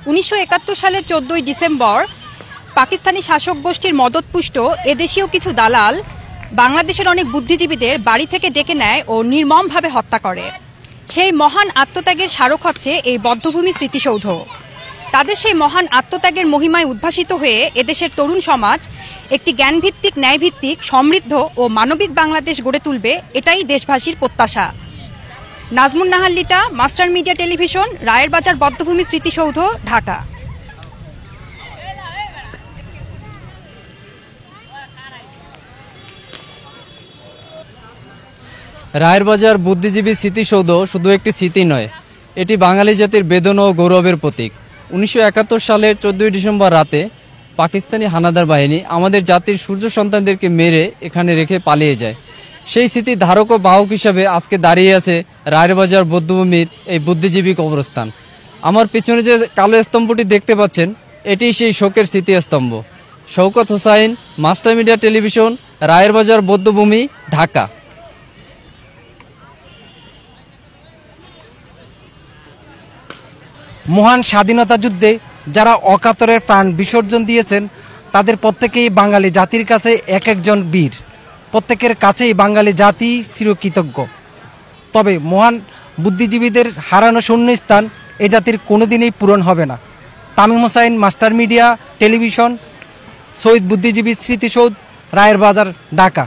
1971 সালের 14 ডিসেম্বর পাকিস্তানি শাসক গোষ্ঠীর মদতপুষ্ট এদেশীয় কিছু দালাল বাংলাদেশের অনেক বুদ্ধিজীবীদের বাড়ি থেকে ডেকে নেয় ও নির্মমভাবে হত্যা করে। সেই মহান আত্মত্যাগের স্মারক হচ্ছে এই বদ্ধভূমি স্মৃতিসৌধ। তাদের সেই মহান আত্মত্যাগের মহিমায় উদ্ভাসিত হয়ে এদেশের তরুণ সমাজ একটি জ্ঞানভিত্তিক, ন্যায়ভিত্তিক, সমৃদ্ধ ও মানবিক বাংলাদেশ গড়ে তুলবে, এটাই দেশবাসীর প্রত্যাশা। Nazmun Nahar Lita, master media television, Rayer Bazar বদ্ধভূমি স্মৃতিসৌধ, ঢাকা। রায়ের বাজার বুদ্ধিজীবী স্মৃতিসৌধ শুধু একটি স্মৃতি নয়, এটি বাঙালি জাতির বেদনা ও গৌরবের প্রতীক। 1971 সালের 14 ডিসেম্বর রাতে পাকিস্তানি হানাদার বাহিনী আমাদের জাতির সূর্য সন্তানদেরকে মেরে এখানে রেখে পালিয়ে যায়। সেই স্মৃতি ধারক ও বাহক হিসাবে আজকে দাঁড়িয়ে আছে রায়ের বাজার বদ্ধভূমির এই বুদ্ধিজীবী কবরস্থান। আমার পিছনে যে কালো স্তম্ভটি দেখতে পাচ্ছেন, এটি সেই শোকের স্মৃতিস্তম্ভ। Shawkat Hossain, master media television, Rayer Bazar বদ্ধভূমি, Dhaka. মহান স্বাধীনতা যুদ্ধে যারা অকাতরে প্রাণ বিসর্জন দিয়েছেন, তাদের প্রত্যেকেই বাঙালি জাতির কাছে এক একজন বীর। প্রত্যেকের কাছেই বাঙালি জাতি চিরকৃতজ্ঞ। তবে মহান বুদ্ধিজীবীদের হারানো শূন্যস্থান এ জাতির কোনোদিনই পূরণ হবে না। Tamim Hossain, master media television, শহীদ বুদ্ধিজীবী স্মৃতিসৌধ, রায়ের বাজার, ঢাকা।